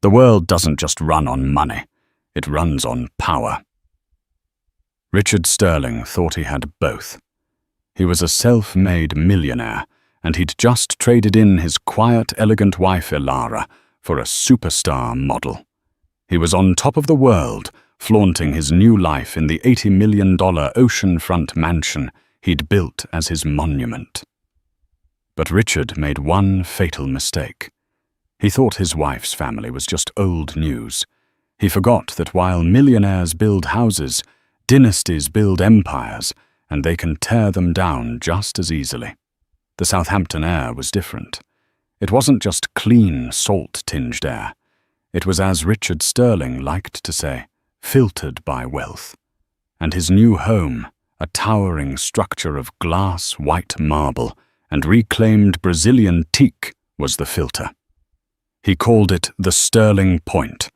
The world doesn't just run on money, it runs on power. Richard Sterling thought he had both. He was a self-made millionaire, and he'd just traded in his quiet, elegant wife Elara for a superstar model. He was on top of the world, flaunting his new life in the $80 million oceanfront mansion he'd built as his monument. But Richard made one fatal mistake. He thought his wife's family was just old news. He forgot that while millionaires build houses, dynasties build empires, and they can tear them down just as easily. The Southampton air was different. It wasn't just clean, salt-tinged air. It was, as Richard Sterling liked to say, filtered by wealth. And his new home, a towering structure of glass, white marble, and reclaimed Brazilian teak, was the filter. He called it the Sterling Point,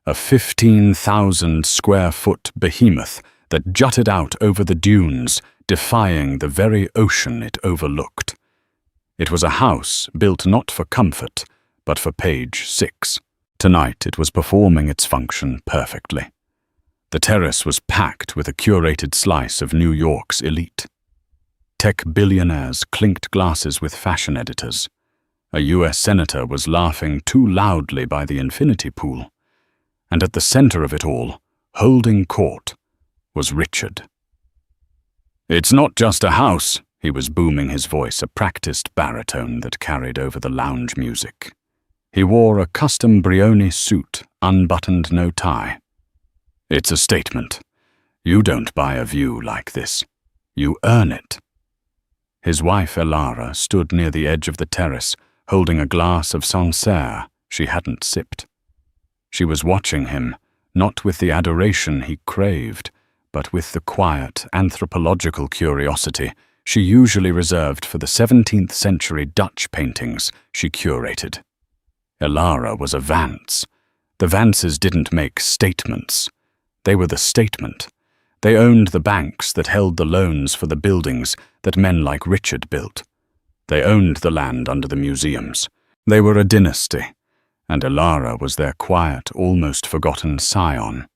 a 15,000-square-foot behemoth that jutted out over the dunes, defying the very ocean it overlooked. It was a house built not for comfort, but for page 6. Tonight it was performing its function perfectly. The terrace was packed with a curated slice of New York's elite. Tech billionaires clinked glasses with fashion editors. A U.S. senator was laughing too loudly by the infinity pool. And at the center of it all, holding court, was Richard. "It's not just a house," he was booming his voice, a practiced baritone that carried over the lounge music. He wore a custom Brioni suit, unbuttoned, no tie. "It's a statement. You don't buy a view like this. You earn it." His wife Elara stood near the edge of the terrace, holding a glass of Sancerre she hadn't sipped. She was watching him, not with the adoration he craved, but with the quiet, anthropological curiosity she usually reserved for the 17th century Dutch paintings she curated. Elara was a Vance. The Vances didn't make statements. They were the statement. They owned the banks that held the loans for the buildings that men like Richard built. They owned the land under the museums. They were a dynasty, and Elara was their quiet, almost forgotten scion.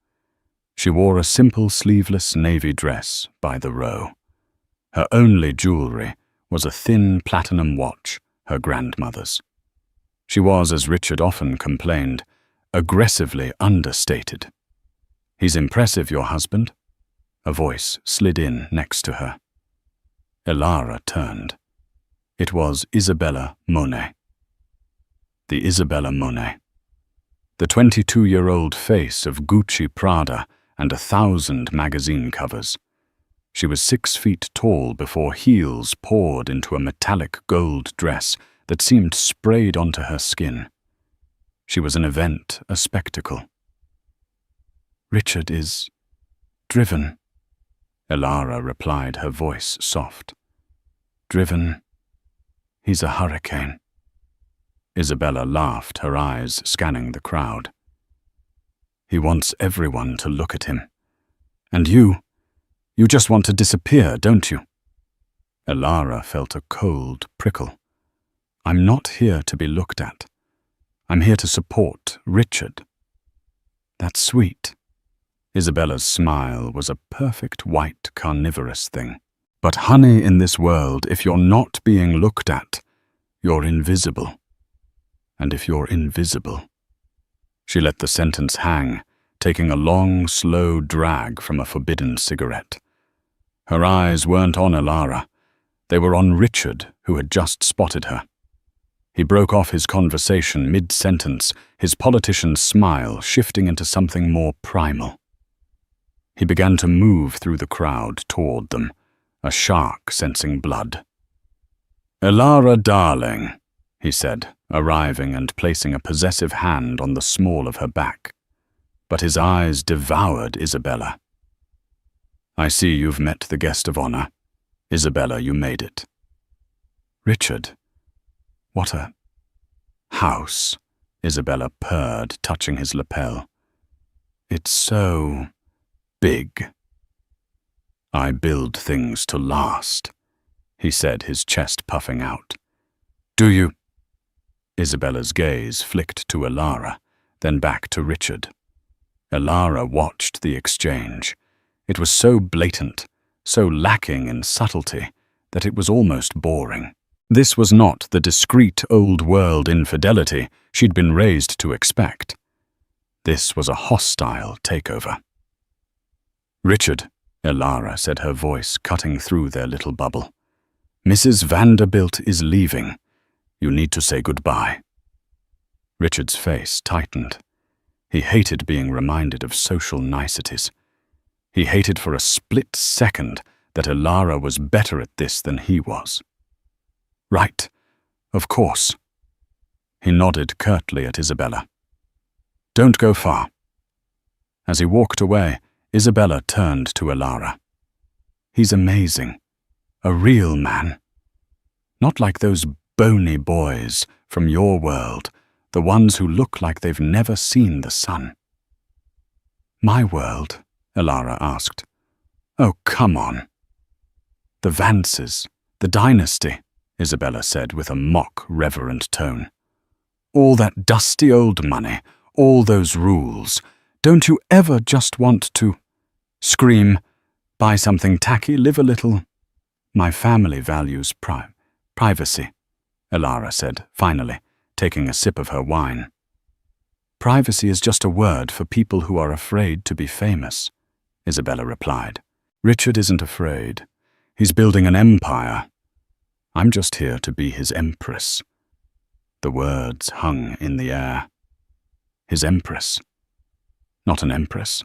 She wore a simple sleeveless navy dress by the row. Her only jewelry was a thin platinum watch, her grandmother's. She was, as Richard often complained, aggressively understated. "He's impressive, your husband." A voice slid in next to her. Elara turned. It was Isabella Monet. The Isabella Monet. The 22-year-old face of Gucci Prada and 1,000 magazine covers. She was 6 feet tall before heels poured into a metallic gold dress that seemed sprayed onto her skin. She was an event, a spectacle. "Richard is driven," Elara replied, her voice soft. "Driven. He's a hurricane." Isabella laughed, her eyes scanning the crowd. "He wants everyone to look at him. And you just want to disappear, don't you?" Elara felt a cold prickle. "I'm not here to be looked at. I'm here to support Richard." "That's sweet." Isabella's smile was a perfect white carnivorous thing. "But honey, in this world, if you're not being looked at, you're invisible. And if you're invisible..." She let the sentence hang, taking a long, slow drag from a forbidden cigarette. Her eyes weren't on Elara. They were on Richard, who had just spotted her. He broke off his conversation mid-sentence, his politician's smile shifting into something more primal. He began to move through the crowd toward them, a shark sensing blood. "Elara, darling," he said, arriving and placing a possessive hand on the small of her back. But his eyes devoured Isabella. "I see you've met the guest of honor. Isabella, you made it." "Richard, what a house," Isabella purred, touching his lapel. "It's so big." "I build things to last," he said, his chest puffing out. "Do you?" Isabella's gaze flicked to Elara, then back to Richard. Elara watched the exchange. It was so blatant, so lacking in subtlety, that it was almost boring. This was not the discreet old-world infidelity she'd been raised to expect. This was a hostile takeover. "Richard," Elara said, her voice cutting through their little bubble. "Mrs. Vanderbilt is leaving. You need to say goodbye." Richard's face tightened. He hated being reminded of social niceties. He hated for a split second that Elara was better at this than he was. "Right, of course." He nodded curtly at Isabella. "Don't go far." As he walked away, Isabella turned to Elara. "He's amazing. A real man. Not like those bony boys from your world, the ones who look like they've never seen the sun." "My world?" Elara asked. "Oh, come on." "The Vances, the dynasty," Isabella said with a mock reverent tone. "All that dusty old money, all those rules. Don't you ever just want to scream, buy something tacky, live a little?" "My family values privacy," Elara said, finally, taking a sip of her wine. "Privacy is just a word for people who are afraid to be famous," Isabella replied. "Richard isn't afraid. He's building an empire. I'm just here to be his empress." The words hung in the air. His empress. Not an empress.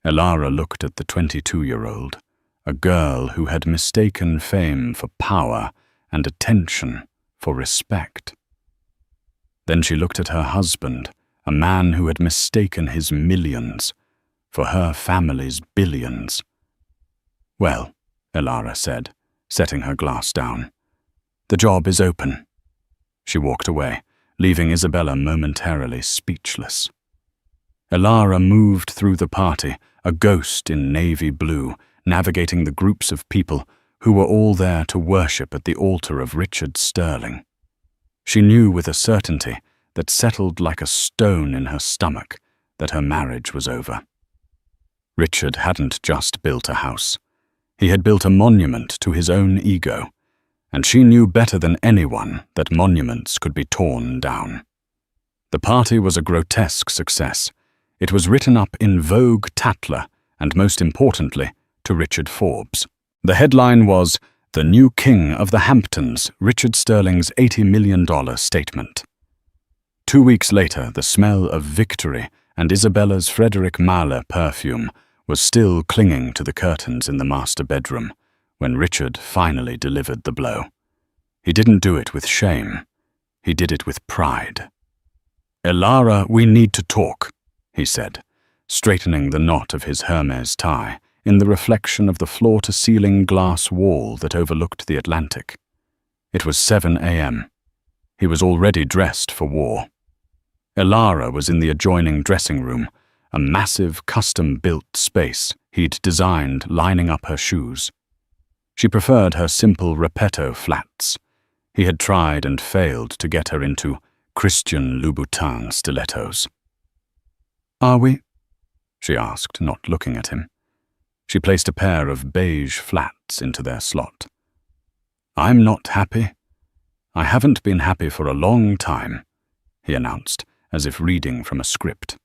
Elara looked at the 22-year-old, a girl who had mistaken fame for power and attention for respect. Then she looked at her husband, a man who had mistaken his millions for her family's billions. "Well," Elara said, setting her glass down, "the job is open." She walked away, leaving Isabella momentarily speechless. Elara moved through the party, a ghost in navy blue, navigating the groups of people who were all there to worship at the altar of Richard Sterling. She knew with a certainty that settled like a stone in her stomach that her marriage was over. Richard hadn't just built a house. He had built a monument to his own ego, and she knew better than anyone that monuments could be torn down. The party was a grotesque success. It was written up in Vogue Tatler, and most importantly, to Richard Forbes. The headline was, "The New King of the Hamptons, Richard Sterling's $80 million statement." 2 weeks later, the smell of victory and Isabella's Frederick Malle perfume was still clinging to the curtains in the master bedroom when Richard finally delivered the blow. He didn't do it with shame. He did it with pride. "Elara, we need to talk," he said, straightening the knot of his Hermes tie in the reflection of the floor-to-ceiling glass wall that overlooked the Atlantic. It was 7 a.m. He was already dressed for war. Elara was in the adjoining dressing room, a massive custom-built space he'd designed lining up her shoes. She preferred her simple Repetto flats. He had tried and failed to get her into Christian Louboutin stilettos. "Are we?" she asked, not looking at him. She placed a pair of beige flats into their slot. "I'm not happy. I haven't been happy for a long time," he announced, as if reading from a script.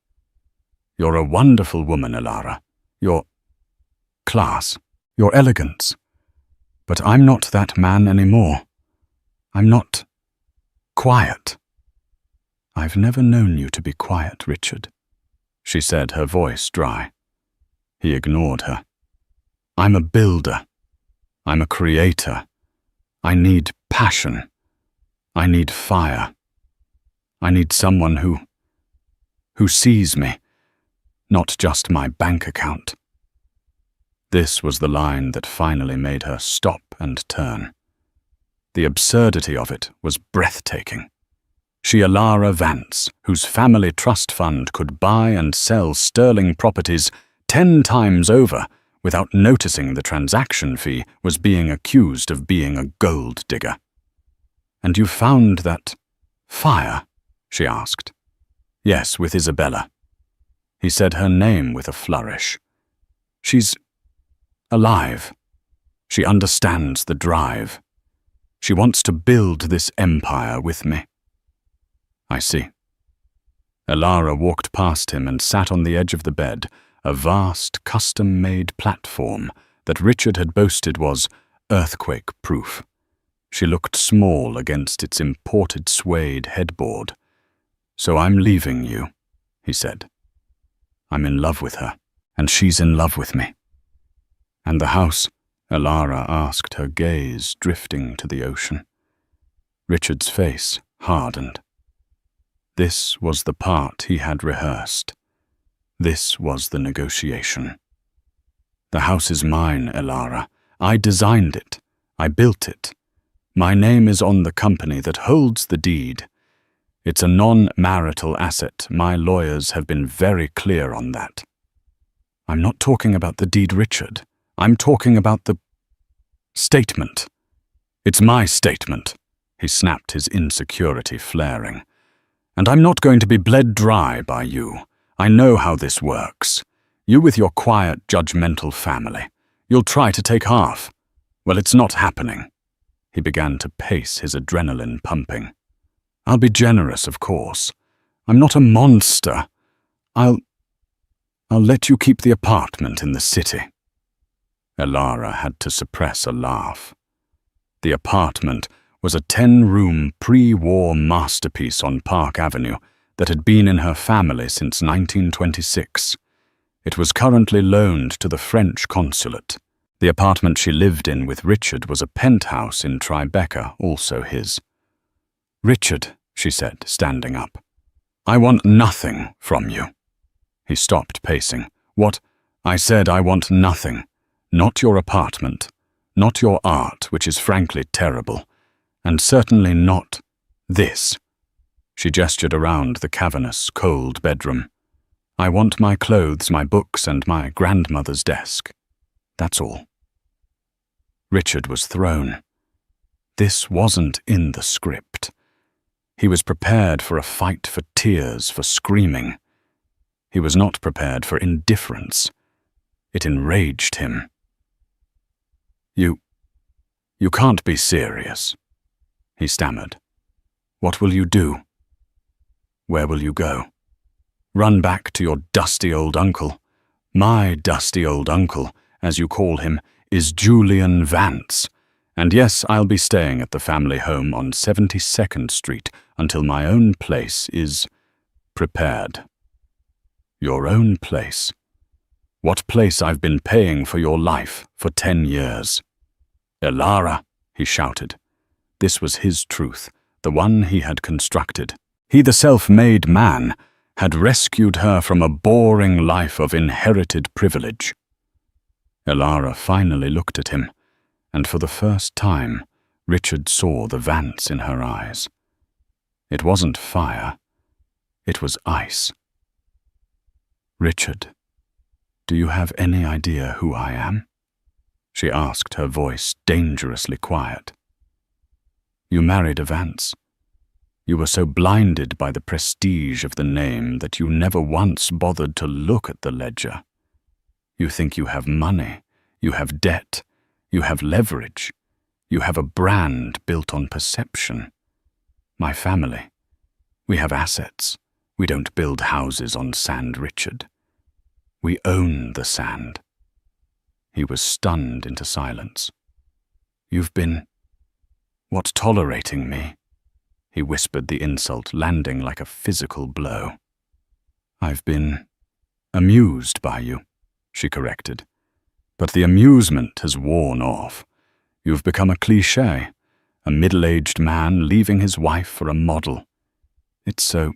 "You're a wonderful woman, Elara. Your class, your elegance. But I'm not that man anymore. I'm not quiet." "I've never known you to be quiet, Richard," she said, her voice dry. He ignored her. "I'm a builder. I'm a creator. I need passion. I need fire. I need someone who sees me, not just my bank account." This was the line that finally made her stop and turn. The absurdity of it was breathtaking. She, Elara Vance, whose family trust fund could buy and sell sterling properties 10 times over without noticing the transaction fee, was being accused of being a gold digger. "And you found that fire?" she asked. Yes, with Isabella. He said her name with a flourish. She's alive. She understands the drive. She wants to build this empire with me. I see. Elara walked past him and sat on the edge of the bed, a vast, custom-made platform that Richard had boasted was earthquake-proof. She looked small against its imported suede headboard. "So I'm leaving you," he said. "I'm in love with her, and she's in love with me." "And the house?" Elara asked, her gaze drifting to the ocean. Richard's face hardened. This was the part he had rehearsed. This was the negotiation. "The house is mine, Elara. I designed it. I built it. My name is on the company that holds the deed. It's a non-marital asset. My lawyers have been very clear on that." "I'm not talking about the deed, Richard. I'm talking about the statement." "It's my statement," he snapped, his insecurity flaring. "And I'm not going to be bled dry by you. I know how this works. You with your quiet, judgmental family. You'll try to take half. Well, it's not happening." He began to pace, his adrenaline pumping. "I'll be generous, of course. I'm not a monster. I'll let you keep the apartment in the city." Elara had to suppress a laugh. The apartment was a 10-room pre-war masterpiece on Park Avenue that had been in her family since 1926. It was currently loaned to the French consulate. The apartment she lived in with Richard was a penthouse in Tribeca, also his. "Richard," she said, standing up, "I want nothing from you." He stopped pacing. "What?" "I said I want nothing. Not your apartment. Not your art, which is frankly terrible. And certainly not this." She gestured around the cavernous, cold bedroom. "I want my clothes, my books, and my grandmother's desk. That's all." Richard was thrown. This wasn't in the script. He was prepared for a fight, for tears, for screaming. He was not prepared for indifference. It enraged him. You can't be serious," he stammered. "What will you do? Where will you go? Run back to your dusty old uncle? My dusty old uncle, as you call him, is Julian Vance. And yes, I'll be staying at the family home on 72nd Street until my own place is prepared." "Your own place? What place I've been paying for your life for 10 years. "Elara," he shouted. This was his truth, the one he had constructed. He, the self-made man, had rescued her from a boring life of inherited privilege. Elara finally looked at him, and for the first time, Richard saw the Vance in her eyes. It wasn't fire, it was ice. "Richard, do you have any idea who I am?" she asked, her voice dangerously quiet. "You married a Vance. You were so blinded by the prestige of the name that you never once bothered to look at the ledger. You think you have money, you have debt, you have leverage, you have a brand built on perception. My family, we have assets. We don't build houses on sand, Richard. We own the sand." He was stunned into silence. "You've been, what, tolerating me?" He whispered, the insult landing like a physical blow. "I've been amused by you," she corrected. "But the amusement has worn off. You've become a cliché, a middle-aged man leaving his wife for a model. It's so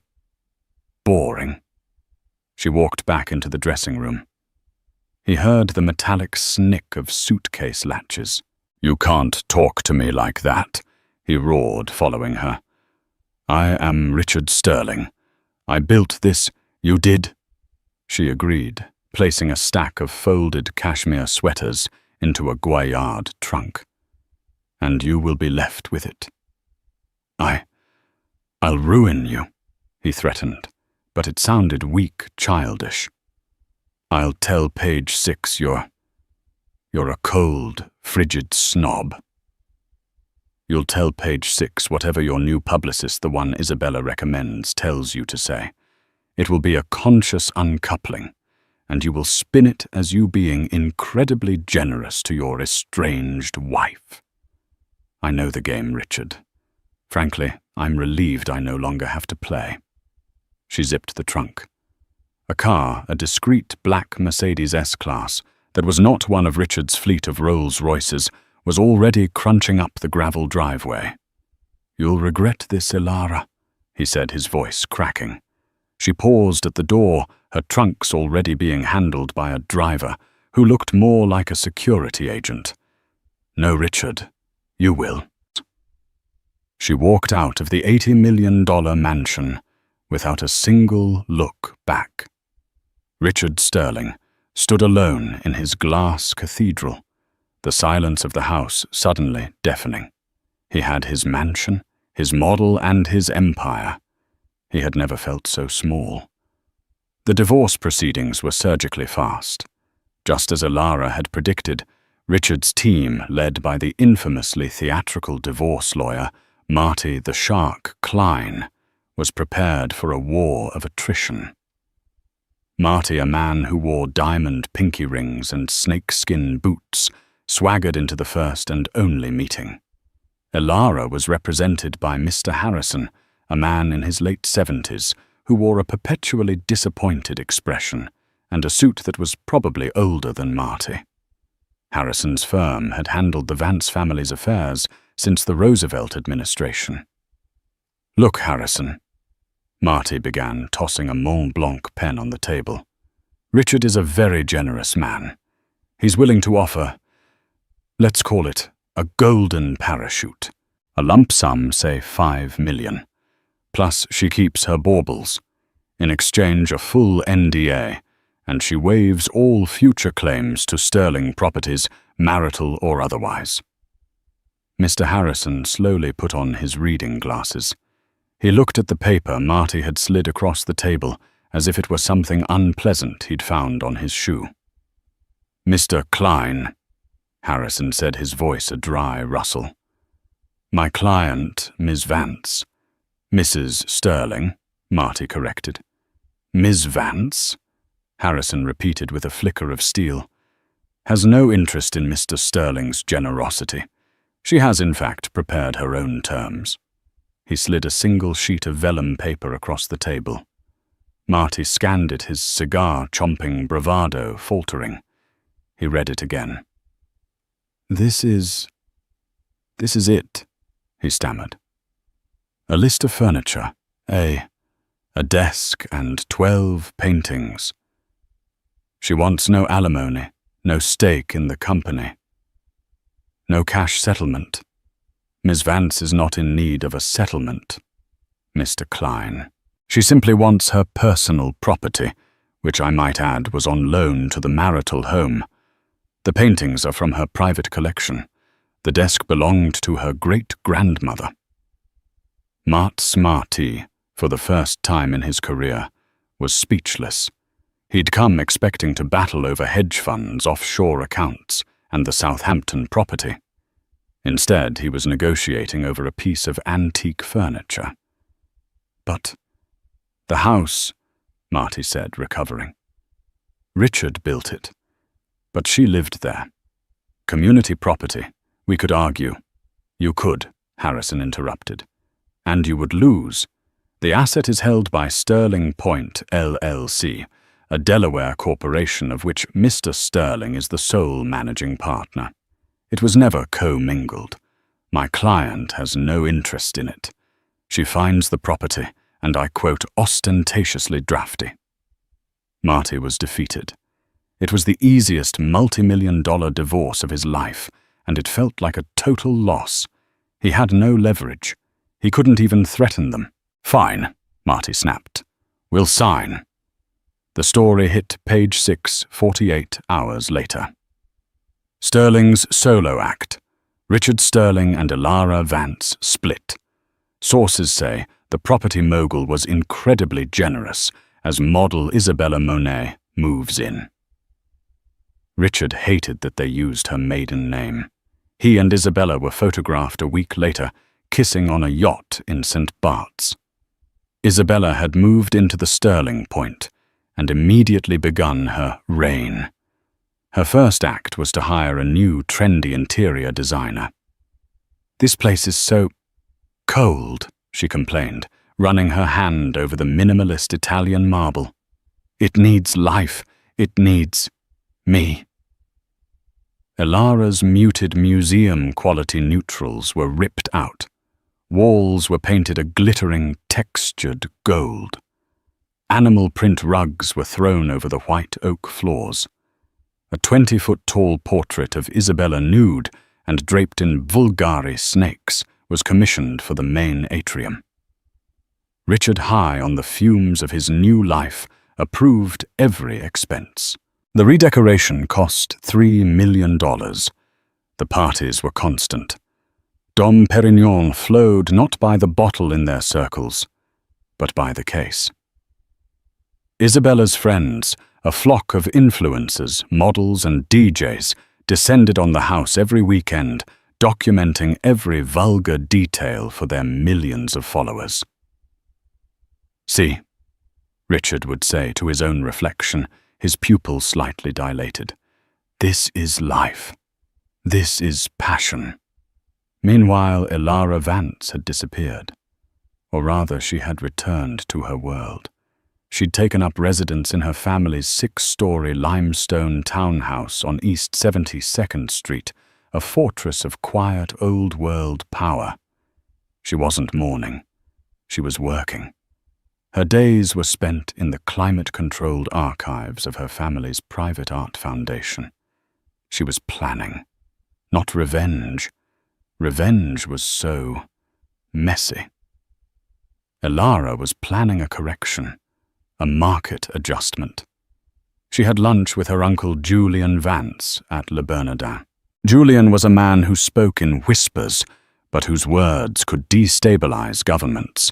boring." She walked back into the dressing room. He heard the metallic snick of suitcase latches. "You can't talk to me like that," he roared, following her. "I am Richard Sterling. I built this." "You did?" She agreed, placing a stack of folded cashmere sweaters into a Goyard trunk. "And you will be left with it." I'll ruin you," he threatened, but it sounded weak, childish. "I'll tell page 6 you're a cold, frigid snob." "You'll tell page 6 whatever your new publicist, the one Isabella recommends, tells you to say. It will be a conscious uncoupling, and you will spin it as you being incredibly generous to your estranged wife." "I know the game, Richard. Frankly, I'm relieved I no longer have to play." She zipped the trunk. A car, a discreet black Mercedes S-Class, that was not one of Richard's fleet of Rolls-Royces, was already crunching up the gravel driveway. "You'll regret this, Ilara," he said, his voice cracking. She paused at the door, her trunks already being handled by a driver who looked more like a security agent. "No, Richard, you will." She walked out of the $80 million mansion without a single look back. Richard Sterling stood alone in his glass cathedral, the silence of the house suddenly deafening. He had his mansion, his model, and his empire. He had never felt so small. The divorce proceedings were surgically fast. Just as Ilara had predicted, Richard's team, led by the infamously theatrical divorce lawyer Marty the Shark Klein, was prepared for a war of attrition. Marty, a man who wore diamond pinky rings and snakeskin boots, swaggered into the first and only meeting. Ilara was represented by Mr. Harrison, a man in his late 70s who wore a perpetually disappointed expression and a suit that was probably older than Marty. Harrison's firm had handled the Vance family's affairs since the Roosevelt administration. "Look, Harrison," Marty began, tossing a Mont Blanc pen on the table. "Richard is a very generous man. He's willing to offer, let's call it, a golden parachute. A lump sum, say $5 million. Plus she keeps her baubles. In exchange, a full NDA, and she waives all future claims to Sterling properties, marital or otherwise." Mr. Harrison slowly put on his reading glasses. He looked at the paper Marty had slid across the table as if it were something unpleasant he'd found on his shoe. "Mr. Klein," Harrison said, his voice a dry rustle. "My client, Ms. Vance." "Mrs. Sterling," Marty corrected. "Ms. Vance," Harrison repeated with a flicker of steel, "has no interest in Mr. Sterling's generosity. She has, in fact, prepared her own terms." He slid a single sheet of vellum paper across the table. Marty scanned it, his cigar-chomping bravado faltering. He read it again. This is it," he stammered. "A list of furniture, a desk and 12 paintings. She wants no alimony, no stake in the company. No cash settlement. Ms. Vance is not in need of a settlement, Mr. Klein. She simply wants her personal property, which I might add was on loan to the marital home. The paintings are from her private collection. The desk belonged to her great-grandmother." Marty, for the first time in his career, was speechless. He'd come expecting to battle over hedge funds, offshore accounts, and the Southampton property. Instead, he was negotiating over a piece of antique furniture. "But the house," Marty said, recovering. "Richard built it, but she lived there. Community property, we could argue." "You could," Harrison interrupted. "And you would lose. The asset is held by Sterling Point, LLC, a Delaware corporation of which Mr. Sterling is the sole managing partner. It was never co-mingled. My client has no interest in it. She finds the property, and I quote, ostentatiously drafty." Marty was defeated. It was the easiest multi-million-dollar divorce of his life, and it felt like a total loss. He had no leverage. He couldn't even threaten them. "Fine," Marty snapped. "We'll sign." The story hit page 6 48 hours later. Sterling's solo act. Richard Sterling and Ilara Vance split. Sources say The property mogul was incredibly generous as model Isabella Monet moves in. Richard hated that they used her maiden name. He and Isabella were photographed a week later, kissing on a yacht in St. Bart's. Isabella had moved into the Sterling Point and immediately begun her reign. Her first act was to hire a new, trendy interior designer. "This place is so cold," she complained, running her hand over the minimalist Italian marble. "It needs life. It needs me." Elara's muted museum-quality neutrals were ripped out. Walls were painted a glittering, textured gold. Animal print rugs were thrown over the white oak floors. A 20-foot-tall portrait of Isabella nude and draped in vulgari snakes was commissioned for the main atrium. Richard, high on the fumes of his new life, approved every expense. The redecoration cost $3 million. The parties were constant. Dom Perignon flowed not by the bottle in their circles, but by the case. Isabella's friends, a flock of influencers, models, and DJs, descended on the house every weekend, documenting every vulgar detail for their millions of followers. "See," Richard would say to his own reflection, his pupils slightly dilated. "This is life. This is passion." Meanwhile, Elara Vance had disappeared. Or rather, she had returned to her world. She'd taken up residence in her family's 6-story limestone townhouse on East 72nd Street, a fortress of quiet old-world power. She wasn't mourning. She was working. Her days were spent in the climate-controlled archives of her family's private art foundation. She was planning, not revenge. Revenge was so messy. Elara was planning a correction, a market adjustment. She had lunch with her uncle Julian Vance at Le Bernardin. Julian was a man who spoke in whispers, but whose words could destabilize governments.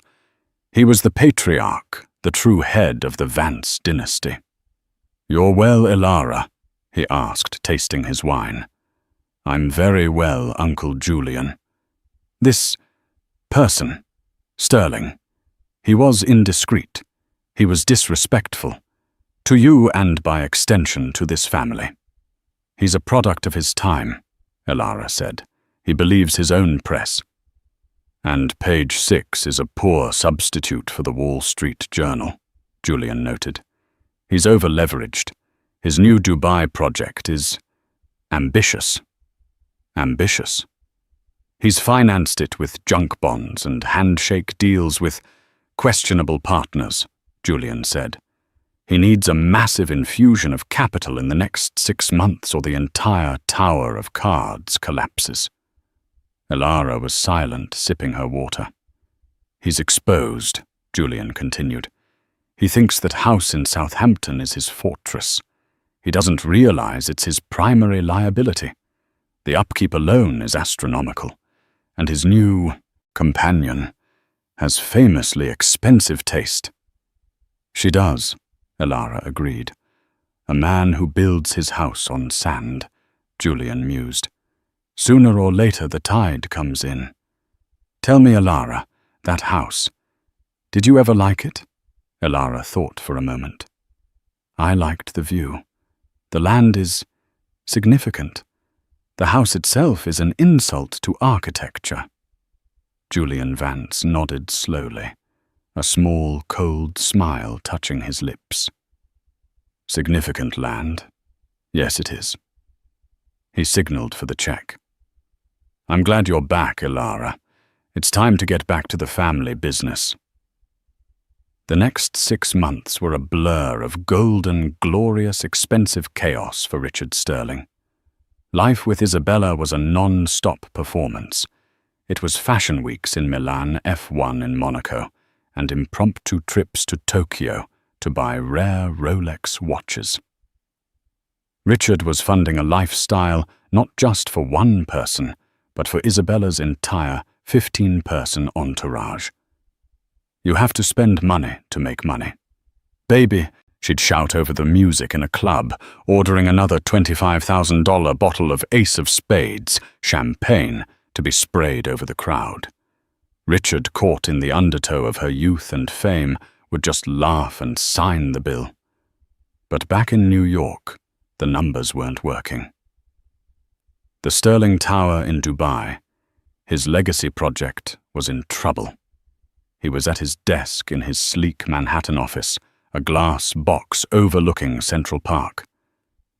He was the patriarch, the true head of the Vance dynasty. "You're well, Elara?" he asked, tasting his wine. "I'm very well, Uncle Julian." "This person, Sterling, he was indiscreet. He was disrespectful. To you and, by extension, to this family. He's a product of his time," Elara said. "He believes his own press. And Page 6 is a poor substitute for the Wall Street Journal," Julian noted. "He's over-leveraged. His new Dubai project is ambitious. Ambitious. He's financed it with junk bonds and handshake deals with questionable partners," Julian said. "He needs a massive infusion of capital in the next 6 months or the entire tower of cards collapses." Elara was silent, sipping her water. "He's exposed," Julian continued. "He thinks that house in Southampton is his fortress. He doesn't realize it's his primary liability. The upkeep alone is astronomical, and his new companion has famously expensive taste." "She does," Elara agreed. "A man who builds his house on sand," Julian mused. "Sooner or later the tide comes in. Tell me, Elara, that house, did you ever like it?" Elara thought for a moment. "I liked the view. The land is significant. The house itself is an insult to architecture." Julian Vance nodded slowly, a small, cold smile touching his lips. "Significant land? Yes, it is." He signaled for the check. "I'm glad you're back, Elara. It's time to get back to the family business." The next 6 months were a blur of golden, glorious, expensive chaos for Richard Sterling. Life with Isabella was a non-stop performance. It was fashion weeks in Milan, F1 in Monaco, and impromptu trips to Tokyo to buy rare Rolex watches. Richard was funding a lifestyle not just for one person, but for Isabella's entire 15-person entourage. You have to spend money to make money. Baby, she'd shout over the music in a club, ordering another $25,000 bottle of Ace of Spades, champagne, to be sprayed over the crowd. Richard, caught in the undertow of her youth and fame, would just laugh and sign the bill. But back in New York, the numbers weren't working. The Sterling Tower in Dubai, his legacy project, was in trouble. He was at his desk in his sleek Manhattan office, a glass box overlooking Central Park.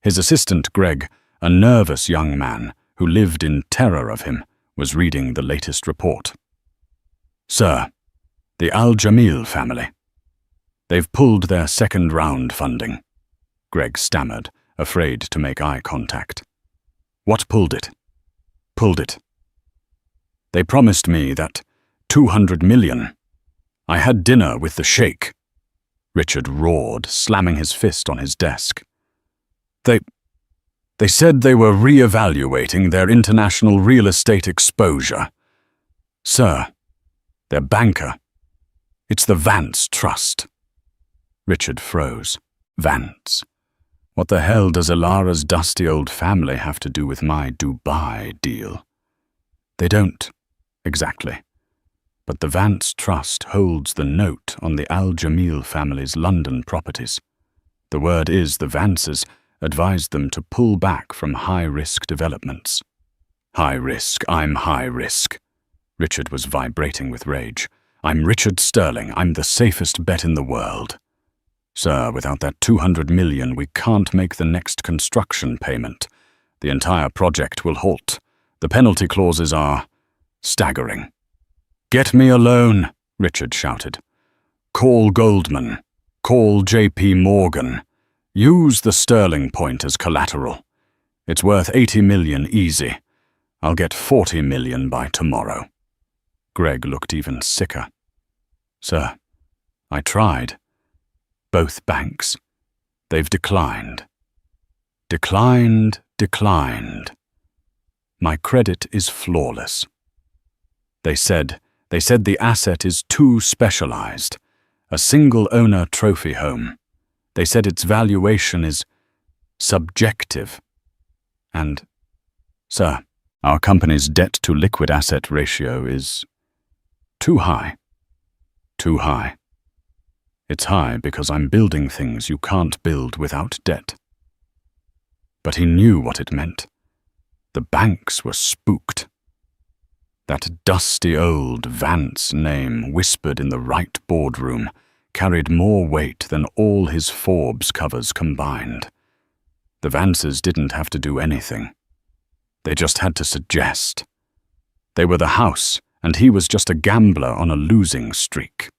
His assistant, Greg, a nervous young man who lived in terror of him, was reading the latest report. "Sir, the Al-Jamil family. They've pulled their second-round funding," Greg stammered, afraid to make eye contact. "What pulled it?" "Pulled it. They promised me that 200 million. I had dinner with the sheikh." Richard roared, slamming his fist on his desk. They said they were re-evaluating their international real estate exposure. Sir, their banker. It's the Vance Trust." Richard froze. Vance. What the hell does Ilara's dusty old family have to do with my Dubai deal? They don't, exactly. But the Vance Trust holds the note on the Al-Jamil family's London properties. The word is the Vances advised them to pull back from high-risk developments. High risk, I'm high risk. Richard was vibrating with rage. I'm Richard Sterling. I'm the safest bet in the world. Sir, without that 200 million, we can't make the next construction payment. The entire project will halt. The penalty clauses are staggering. "Get me a loan," Richard shouted. "Call Goldman. Call J.P. Morgan. Use the Sterling point as collateral. It's worth 80 million easy. I'll get 40 million by tomorrow." Greg looked even sicker. "Sir, I tried. Both banks. They've declined. Declined. My credit is flawless. They said the asset is too specialized. A single-owner trophy home. They said its valuation is subjective. And, sir, our company's debt-to-liquid asset ratio is too high. Too high. It's high because I'm building things you can't build without debt." But he knew what it meant. The banks were spooked. That dusty old Vance name, whispered in the right boardroom, carried more weight than all his Forbes covers combined. The Vances didn't have to do anything. They just had to suggest. They were the house, and he was just a gambler on a losing streak.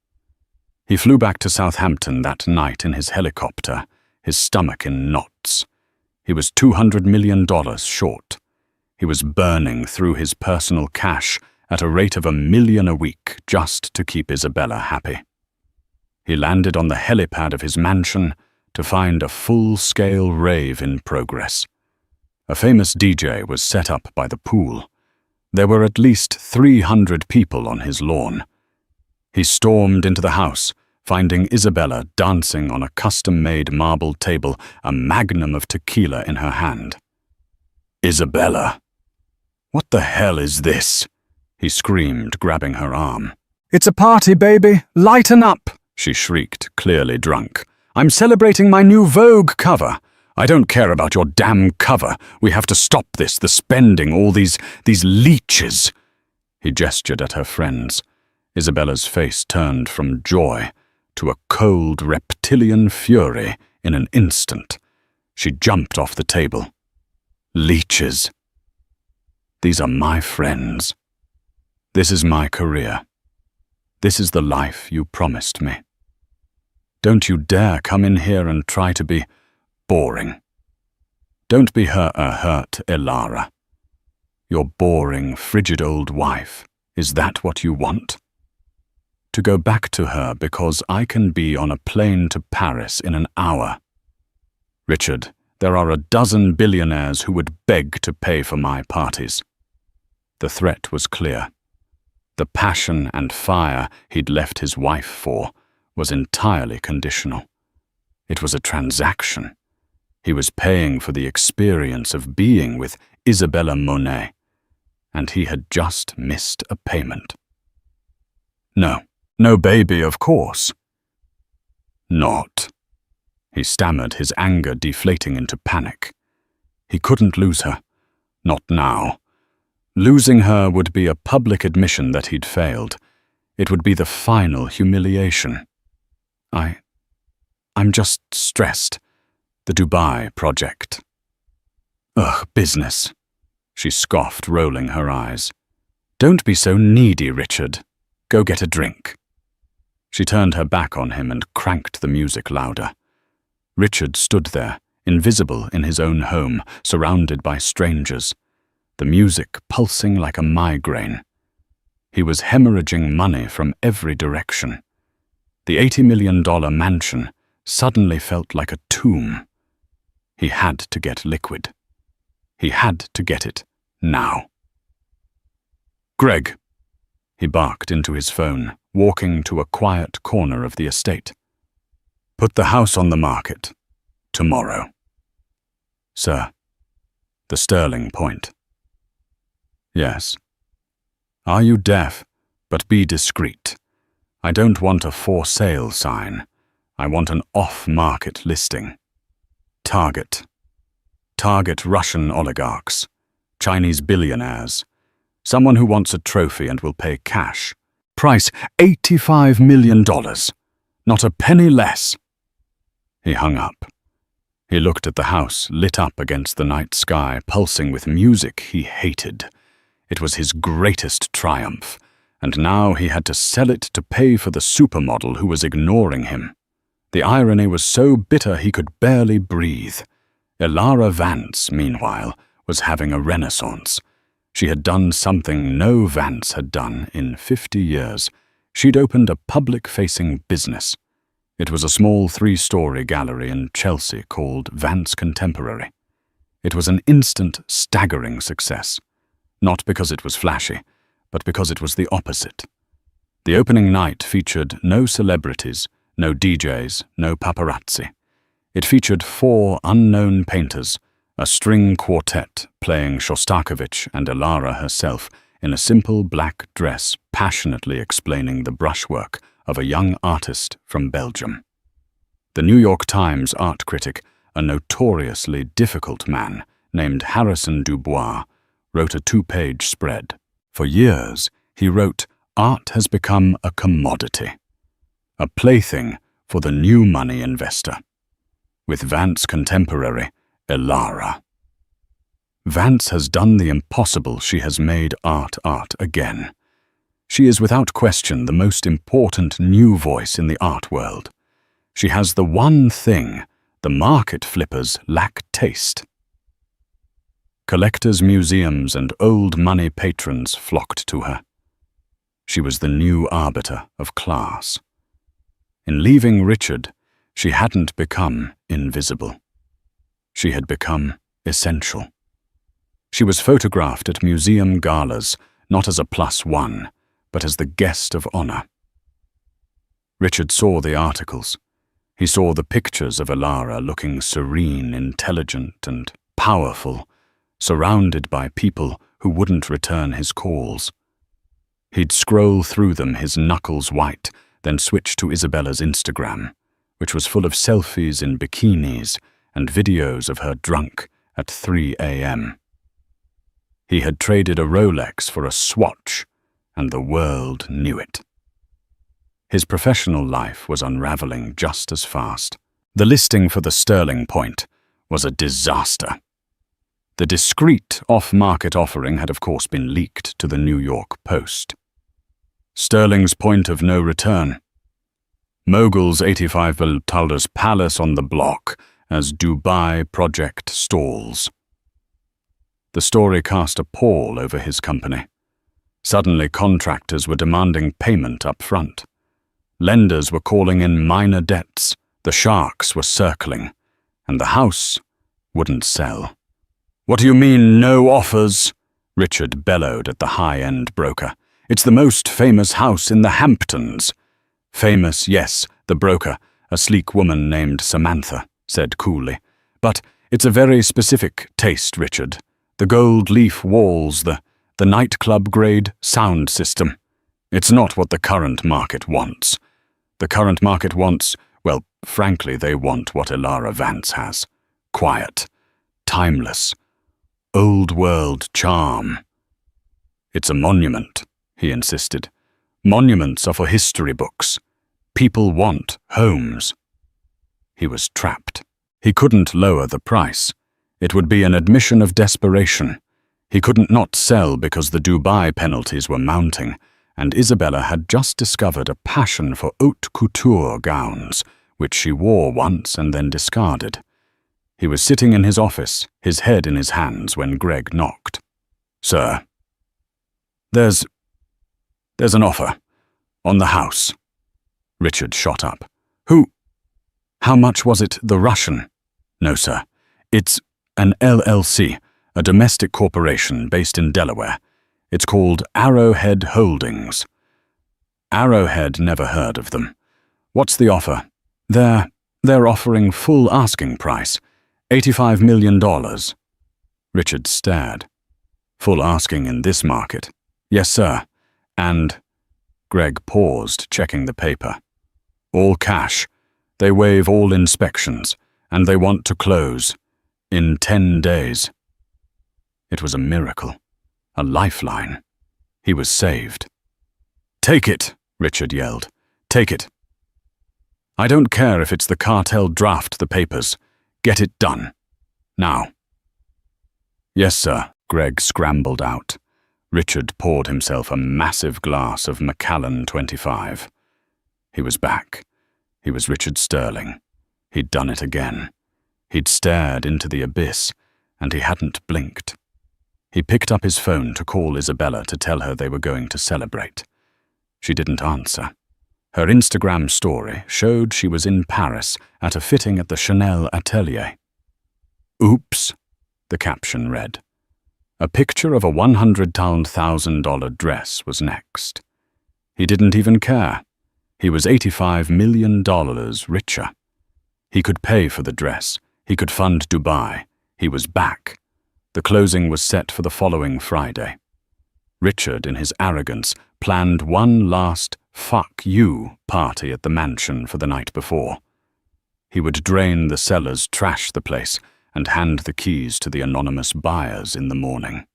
He flew back to Southampton that night in his helicopter, his stomach in knots. He was $200 million short. He was burning through his personal cash at a rate of $1 million a week just to keep Isabella happy. He landed on the helipad of his mansion to find a full-scale rave in progress. A famous DJ was set up by the pool. There were at least 300 people on his lawn. He stormed into the house, finding Isabella dancing on a custom-made marble table, a magnum of tequila in her hand. "Isabella! What the hell is this?" he screamed, grabbing her arm. "It's a party, baby! Lighten up!" she shrieked, clearly drunk. "I'm celebrating my new Vogue cover. I don't care about your damn cover. We have to stop this, the spending, all these leeches." He gestured at her friends. Isabella's face turned from joy to a cold reptilian fury in an instant. She jumped off the table. "Leeches. These are my friends. This is my career. This is the life you promised me. Don't you dare come in here and try to be boring. Don't be her hurt Ilara. Your boring, frigid old wife. Is that what you want? To go back to her because I can be on a plane to Paris in an hour. Richard, there are a dozen billionaires who would beg to pay for my parties." The threat was clear. The passion and fire he'd left his wife for was entirely conditional. It was a transaction. He was paying for the experience of being with Isabella Monet, and he had just missed a payment. No baby, of course. Not. He stammered, his anger deflating into panic. He couldn't lose her. Not now. Losing her would be a public admission that he'd failed. It would be the final humiliation. I'm just stressed. The Dubai project. Ugh, business. She scoffed, rolling her eyes. Don't be so needy, Richard. Go get a drink. She turned her back on him and cranked the music louder. Richard stood there, invisible in his own home, surrounded by strangers, the music pulsing like a migraine. He was hemorrhaging money from every direction. The $80 million mansion suddenly felt like a tomb. He had to get liquid. He had to get it now. Greg, he barked into his phone, walking to a quiet corner of the estate. Put the house on the market. Tomorrow. Sir. The Sterling Point. Yes. Are you deaf? But be discreet. I don't want a for sale sign. I want an off-market listing. Target Russian oligarchs, Chinese billionaires, someone who wants a trophy and will pay cash. Price $85 million. Not a penny less. He hung up. He looked at the house, lit up against the night sky, pulsing with music he hated. It was his greatest triumph, and now he had to sell it to pay for the supermodel who was ignoring him. The irony was so bitter he could barely breathe. Elara Vance, meanwhile, was having a renaissance. She had done something no Vance had done in 50 years. She'd opened a public-facing business. It was a small 3-story gallery in Chelsea called Vance Contemporary. It was an instant, staggering success. Not because it was flashy, but because it was the opposite. The opening night featured no celebrities, no DJs, no paparazzi. It featured 4 unknown painters, a string quartet playing Shostakovich and Elara herself in a simple black dress passionately explaining the brushwork of a young artist from Belgium. The New York Times art critic, a notoriously difficult man named Harrison Dubois, wrote a 2-page spread. For years, he wrote, "Art has become a commodity, a plaything for the new money investor." With Vance Contemporary, Elara. Vance has done the impossible. She has made art again. She is without question the most important new voice in the art world. She has the one thing the market flippers lack: taste. Collectors' museums and old money patrons flocked to her. She was the new arbiter of class. In leaving Richard, she hadn't become invisible. She had become essential. She was photographed at museum galas, not as a +1, but as the guest of honor. Richard saw the articles. He saw the pictures of Elara looking serene, intelligent, and powerful, surrounded by people who wouldn't return his calls. He'd scroll through them, his knuckles white, then switch to Isabella's Instagram, which was full of selfies in bikinis and videos of her drunk at 3 a.m. He had traded a Rolex for a Swatch, and the world knew it. His professional life was unraveling just as fast. The listing for the Sterling Point was a disaster. The discreet off-market offering had of course been leaked to the New York Post. Sterling's point of no return. Mogul's $85 billion palace on the block as Dubai project stalls. The story cast a pall over his company. Suddenly contractors were demanding payment up front. Lenders were calling in minor debts, the sharks were circling, and the house wouldn't sell. "What do you mean, no offers?" Richard bellowed at the high-end broker. It's the most famous house in the Hamptons." "Famous, yes," the broker, a sleek woman named Samantha, said coolly. "But it's a very specific taste, Richard. The gold leaf walls, the nightclub-grade sound system. It's not what the current market wants. The current market wants, well, frankly, they want what Elara Vance has. Quiet, timeless, old-world charm." "It's a monument," he insisted. "Monuments are for history books. People want homes." He was trapped. He couldn't lower the price. It would be an admission of desperation. He couldn't not sell because the Dubai penalties were mounting, and Isabella had just discovered a passion for haute couture gowns, which she wore once and then discarded. He was sitting in his office, his head in his hands, when Greg knocked. "Sir, there's an offer. On the house." Richard shot up. How much was it, the Russian?" "No, sir. It's an LLC, a domestic corporation based in Delaware. It's called Arrowhead Holdings." "Arrowhead, never heard of them. What's the offer?" They're offering full asking price, $85 million. Richard stared. "Full asking in this market?" "Yes, sir. And—" Greg paused, checking the paper. "All cash. They waive all inspections, and they want to close in 10 days. It was a miracle, a lifeline. He was saved. "Take it," Richard yelled. "Take it. I don't care if it's the cartel draft the papers. Get it done. Now." "Yes, sir," Greg scrambled out. Richard poured himself a massive glass of Macallan 25. He was back. He was Richard Sterling. He'd done it again. He'd stared into the abyss, and he hadn't blinked. He picked up his phone to call Isabella to tell her they were going to celebrate. She didn't answer. Her Instagram story showed she was in Paris at a fitting at the Chanel atelier. "Oops," the caption read. A picture of a $100,000 dress was next. He didn't even care. He was $85 million richer. He could pay for the dress. He could fund Dubai. He was back. The closing was set for the following Friday. Richard, in his arrogance, planned one last "fuck you" party at the mansion for the night before. He would drain the cellars, trash the place, and hand the keys to the anonymous buyers in the morning.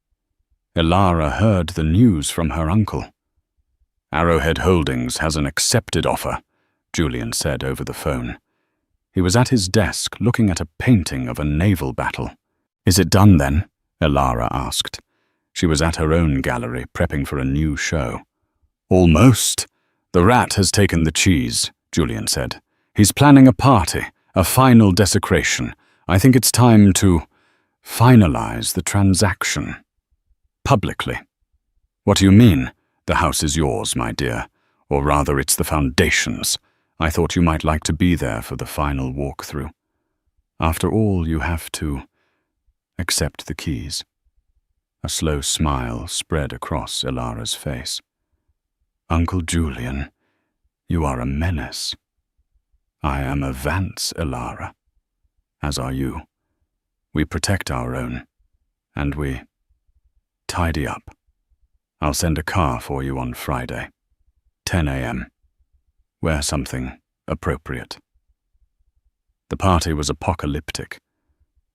Elara heard the news from her uncle. "Arrowhead Holdings has an accepted offer," Julian said over the phone. He was at his desk looking at a painting of a naval battle. "Is it done then?" Elara asked. She was at her own gallery, prepping for a new show. "Almost. The rat has taken the cheese," Julian said. "He's planning a party, a final desecration. I think it's time to finalize the transaction. Publicly." "What do you mean? The house is yours, my dear. Or rather, it's the foundation's. I thought you might like to be there for the final walkthrough. After all, you have to accept the keys." A slow smile spread across Elara's face. "Uncle Julian, you are a menace. I am a Vance, Elara, as are you. We protect our own, and we tidy up. I'll send a car for you on Friday, 10 a.m. Wear something appropriate." The party was apocalyptic.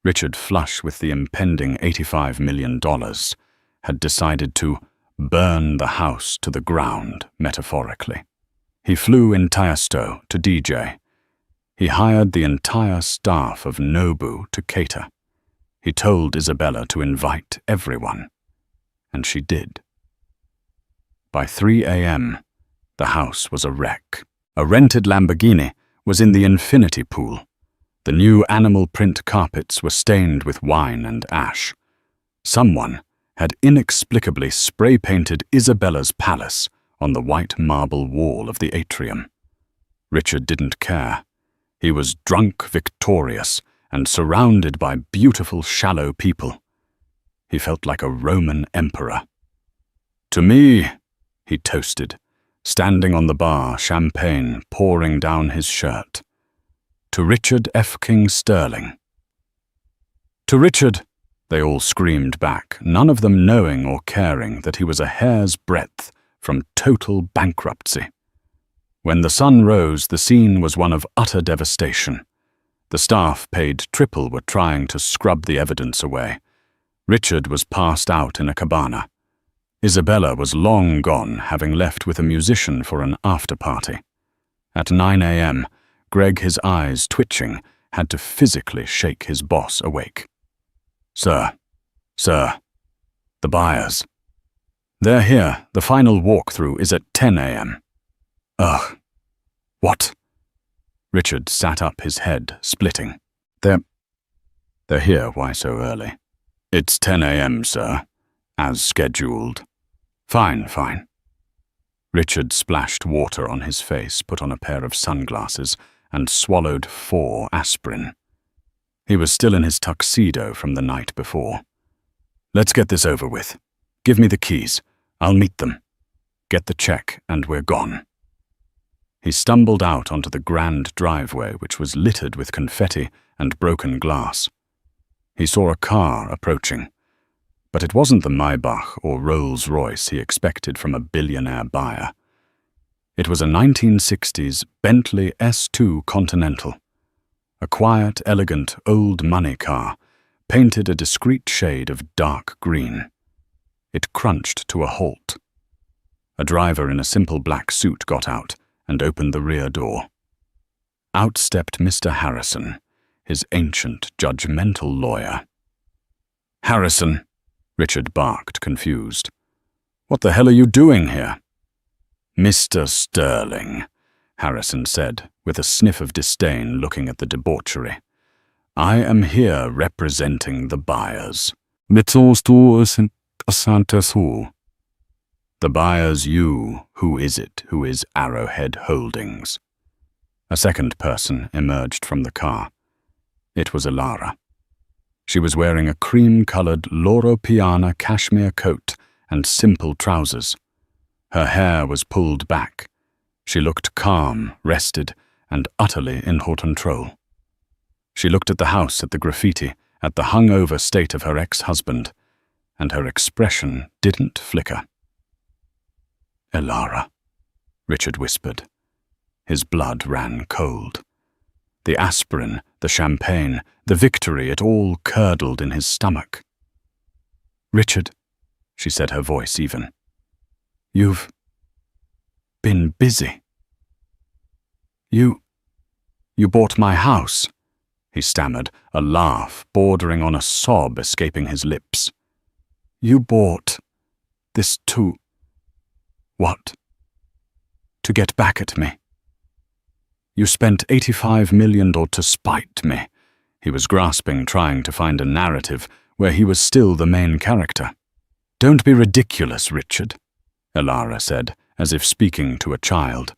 Richard, flush with the impending $85 million, had decided to burn the house to the ground, metaphorically. He flew in Tiesto to DJ. He hired the entire staff of Nobu to cater. He told Isabella to invite everyone, and she did. By 3 a.m., the house was a wreck. A rented Lamborghini was in the infinity pool. The new animal print carpets were stained with wine and ash. Someone had inexplicably spray-painted Isabella's palace on the white marble wall of the atrium. Richard didn't care. He was drunk, victorious, and surrounded by beautiful, shallow people. He felt like a Roman emperor. "To me," he toasted, standing on the bar, champagne pouring down his shirt. To Richard F. King Sterling. To Richard, they all screamed back, none of them knowing or caring that he was a hair's breadth from total bankruptcy. When the sun rose, the scene was one of utter devastation. The staff, paid triple, were trying to scrub the evidence away. Richard was passed out in a cabana. Isabella was long gone, having left with a musician for an after-party. At 9 a.m., Greg, his eyes twitching, had to physically shake his boss awake. Sir, the buyers. They're here. The final walkthrough is at 10 a.m. Ugh. What? Richard sat up, his head splitting. They're here. Why so early? It's 10 a.m., sir. As scheduled. Fine. Richard splashed water on his face, put on a pair of sunglasses, and swallowed 4 aspirin. He was still in his tuxedo from the night before. Let's get this over with. Give me the keys. I'll meet them. Get the check, and we're gone. He stumbled out onto the grand driveway, which was littered with confetti and broken glass. He saw a car approaching, but it wasn't the Maybach or Rolls-Royce he expected from a billionaire buyer. It was a 1960s Bentley S2 Continental, a quiet, elegant, old money car, painted a discreet shade of dark green. It crunched to a halt. A driver in a simple black suit got out and opened the rear door. Out stepped Mr. Harrison, his ancient, judgmental lawyer. Harrison, Richard barked, confused. What the hell are you doing here? Mr. Sterling, Harrison said, with a sniff of disdain looking at the debauchery. I am here representing the buyers. The buyers you, who is it, who is Arrowhead Holdings? A second person emerged from the car. It was Alara. She was wearing a cream-colored Loro Piana cashmere coat and simple trousers. Her hair was pulled back. She looked calm, rested, and utterly in control. She looked at the house, at the graffiti, at the hung-over state of her ex-husband, and her expression didn't flicker. Alara, Richard whispered. His blood ran cold. The aspirin, the champagne, the victory, it all curdled in his stomach. Richard, she said, her voice even. You've been busy. You bought my house, he stammered, a laugh bordering on a sob escaping his lips. You bought this too. What? To get back at me. You spent $85 million to spite me. He was grasping, trying to find a narrative where he was still the main character. Don't be ridiculous, Richard, Alara said, as if speaking to a child.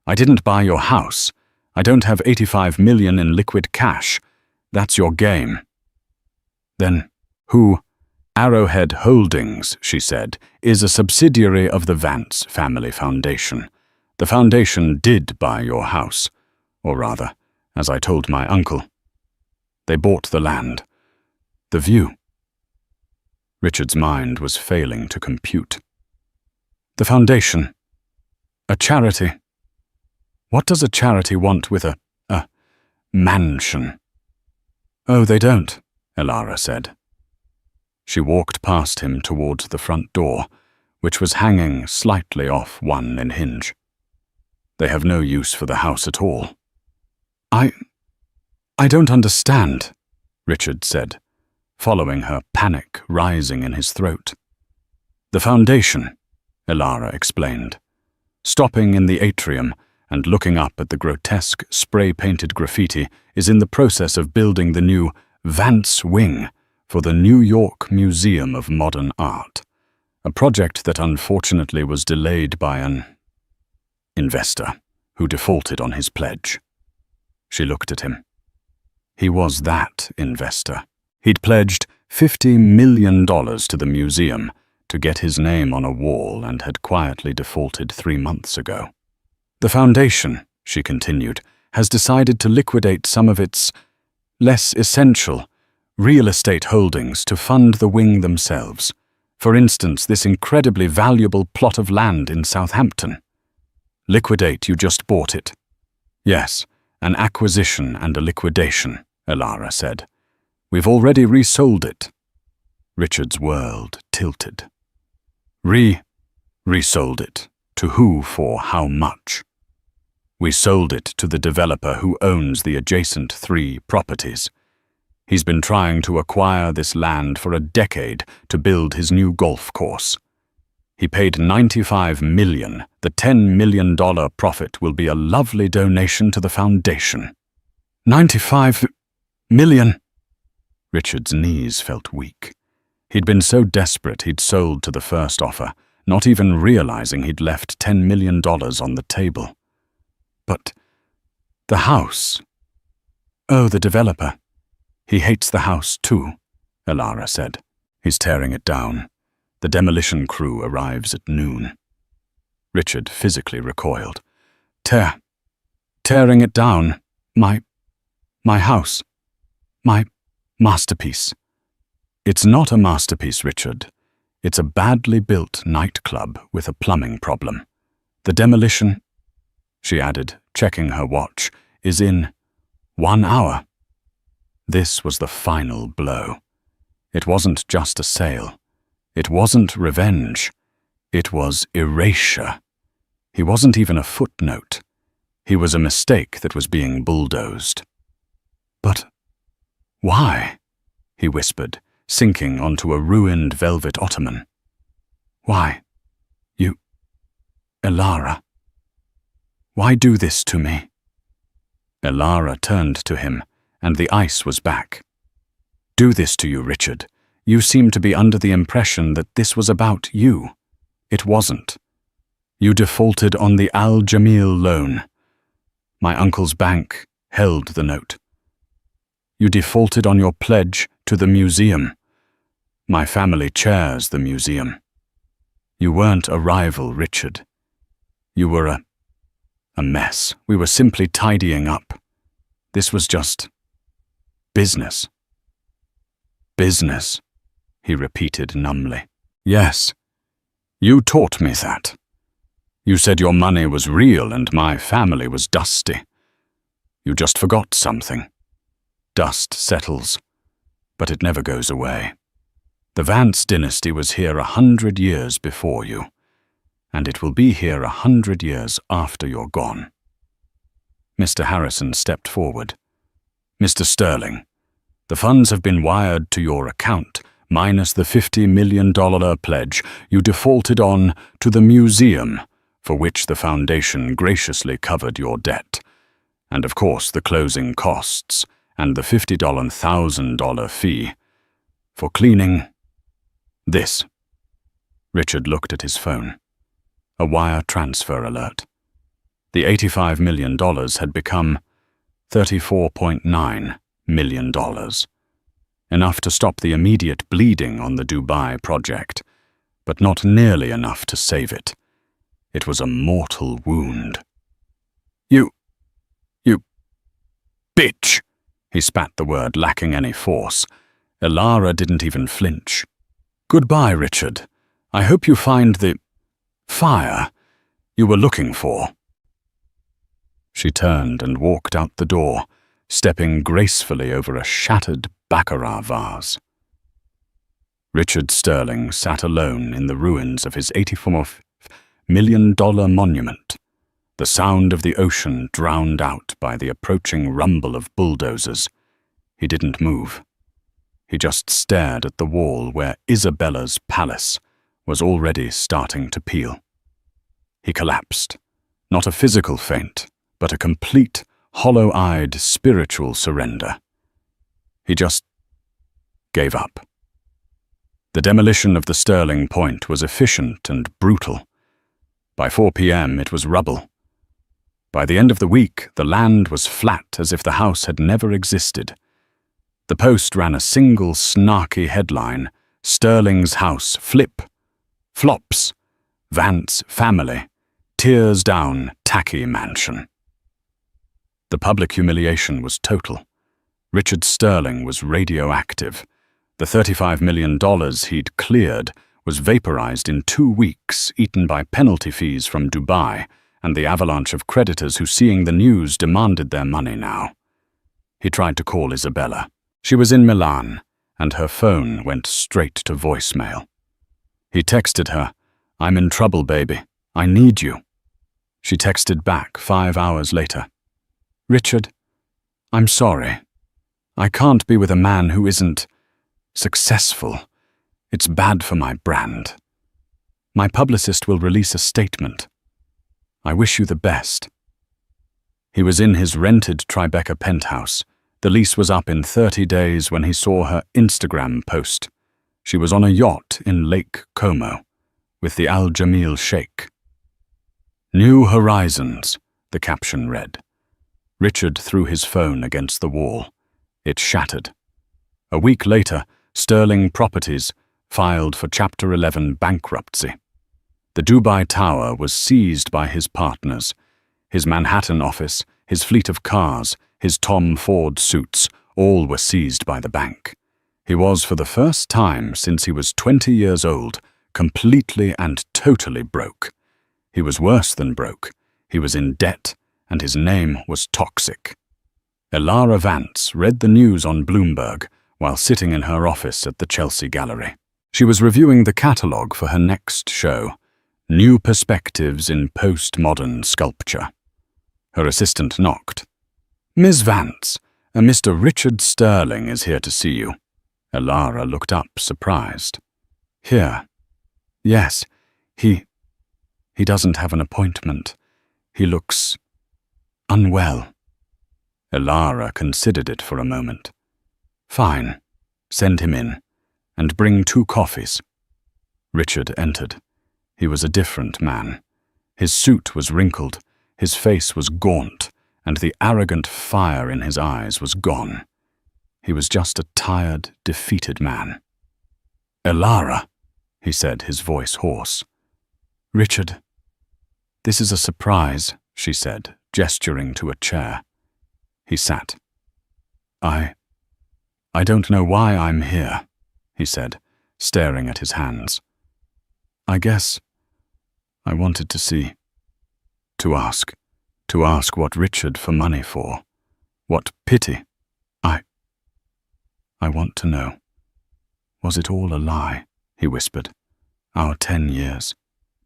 I didn't buy your house. I don't have $85 million in liquid cash. That's your game. Then, who? Arrowhead Holdings, she said, is a subsidiary of the Vance Family Foundation. The foundation did buy your house, or rather, as I told my uncle. They bought the land. The view. Richard's mind was failing to compute. The foundation. A charity. What does a charity want with a mansion? Oh, they don't, Alara said. She walked past him towards the front door, which was hanging slightly off one hinge. They have no use for the house at all. I don't understand, Richard said, following her, panic rising in his throat. The foundation, Alara explained, stopping in the atrium and looking up at the grotesque spray-painted graffiti, is in the process of building the new Vance Wing for the New York Museum of Modern Art, a project that unfortunately was delayed by an investor who defaulted on his pledge. She looked at him. He was that investor. He'd pledged $50 million to the museum to get his name on a wall and had quietly defaulted 3 months ago. The foundation, she continued, has decided to liquidate some of its less essential real estate holdings to fund the wing themselves. For instance, this incredibly valuable plot of land in Southampton. Liquidate, you just bought it. Yes, an acquisition and a liquidation, Elara said. We've already resold it. Richard's world tilted. Resold it. To who, for how much? We sold it to the developer who owns the adjacent 3 properties. He's been trying to acquire this land for a decade to build his new golf course. He paid $95 million. The $10 million profit will be a lovely donation to the foundation. $95 million? Richard's knees felt weak. He'd been so desperate he'd sold to the first offer, not even realizing he'd left $10 million on the table. But the house. Oh, the developer. He hates the house too, Elara said. He's tearing it down. The demolition crew arrives at noon. Richard physically recoiled. Tearing it down? My house. My masterpiece. It's not a masterpiece, Richard. It's a badly built nightclub with a plumbing problem. The demolition, she added, checking her watch, is in 1 hour. This was the final blow. It wasn't just a sale. It wasn't revenge. It was erasure. He wasn't even a footnote. He was a mistake that was being bulldozed. But why? He whispered, sinking onto a ruined velvet ottoman. Why? You, Elara. Why do this to me? Elara turned to him, and the ice was back. Do this to you, Richard. You seem to be under the impression that this was about you. It wasn't. You defaulted on the Al-Jamil loan. My uncle's bank held the note. You defaulted on your pledge to the museum. My family chairs the museum. You weren't a rival, Richard. You were a mess. We were simply tidying up. This was just business. Business, he repeated numbly. Yes, you taught me that. You said your money was real and my family was dusty. You just forgot something. Dust settles, but it never goes away. The Vance dynasty was here 100 years before you, and it will be here 100 years after you're gone. Mr. Harrison stepped forward. Mr. Sterling, the funds have been wired to your account, minus the $50 million pledge you defaulted on to the museum, for which the foundation graciously covered your debt, and of course the closing costs and the $50,000 fee for cleaning this. Richard looked at his phone. A wire transfer alert. The $85 million had become $34.9 million. Enough to stop the immediate bleeding on the Dubai project, but not nearly enough to save it. It was a mortal wound. You bitch! He spat the word, lacking any force. Elara didn't even flinch. Goodbye, Richard. I hope you find the fire you were looking for. She turned and walked out the door, stepping gracefully over a shattered baccarat vase. Richard Sterling sat alone in the ruins of his $84 million monument, the sound of the ocean drowned out by the approaching rumble of bulldozers. He didn't move. He just stared at the wall where Isabella's palace was already starting to peel. He collapsed, not a physical faint, but a complete, hollow-eyed spiritual surrender. He just gave up. The demolition of the Sterling Point was efficient and brutal. By 4 p.m. it was rubble. By the end of the week, the land was flat as if the house had never existed. The Post ran a single snarky headline, Sterling's house flip, Flops. Vance family. Tears down tacky mansion. The public humiliation was total. Richard Sterling was radioactive. The $35 million he'd cleared was vaporized in 2 weeks, eaten by penalty fees from Dubai and the avalanche of creditors who, seeing the news, demanded their money now. He tried to call Isabella. She was in Milan, and her phone went straight to voicemail. He texted her, "I'm in trouble, baby. I need you." She texted back 5 hours later, "Richard, I'm sorry. I can't be with a man who isn't successful. It's bad for my brand. My publicist will release a statement. I wish you the best." He was in his rented Tribeca penthouse. The lease was up in 30 days when he saw her Instagram post. She was on a yacht in Lake Como with the Al Jamil Sheikh. "New Horizons," the caption read. Richard threw his phone against the wall. It shattered. A week later, Sterling Properties filed for Chapter 11 bankruptcy. The Dubai Tower was seized by his partners. His Manhattan office, his fleet of cars, his Tom Ford suits, all were seized by the bank. He was, for the first time since he was 20 years old, completely and totally broke. He was worse than broke. He was in debt, and his name was toxic. Elara Vance read the news on Bloomberg while sitting in her office at the Chelsea Gallery. She was reviewing the catalogue for her next show, New Perspectives in Postmodern Sculpture. Her assistant knocked. "Miss Vance, a Mr. Richard Sterling is here to see you." Elara looked up, surprised. "Here? Yes, he doesn't have an appointment. He looks unwell." Elara considered it for a moment. "Fine, send him in, and bring 2 coffees." Richard entered. He was a different man. His suit was wrinkled, his face was gaunt, and the arrogant fire in his eyes was gone. He was just a tired, defeated man. "Elara," he said, his voice hoarse. "Richard, this is a surprise," she said, gesturing to a chair. He sat. I don't know why I'm here," he said, staring at his hands. "I guess I wanted to see, to ask what Richard for money for. What pity. I want to know. Was it all a lie?" he whispered. "Our 10 years.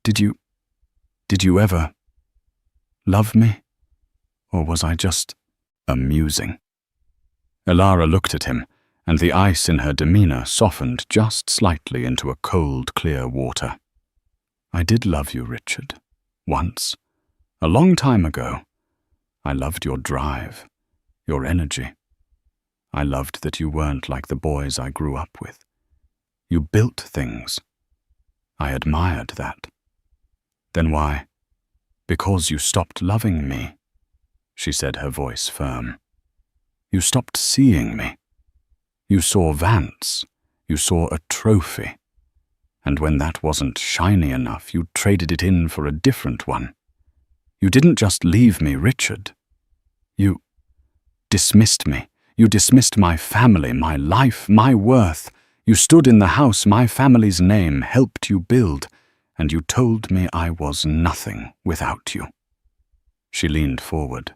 Did you ever love me? Or was I just amusing?" Elara looked at him, and the ice in her demeanor softened just slightly into a cold, clear water. "I did love you, Richard. Once. A long time ago. I loved your drive, your energy. I loved that you weren't like the boys I grew up with. You built things. I admired that. Then why? Because you stopped loving me," she said, her voice firm. "You stopped seeing me. You saw Vance. You saw a trophy. And when that wasn't shiny enough, you traded it in for a different one. You didn't just leave me, Richard. You dismissed me. You dismissed my family, my life, my worth. You stood in the house my family's name helped you build, and you told me I was nothing without you." She leaned forward.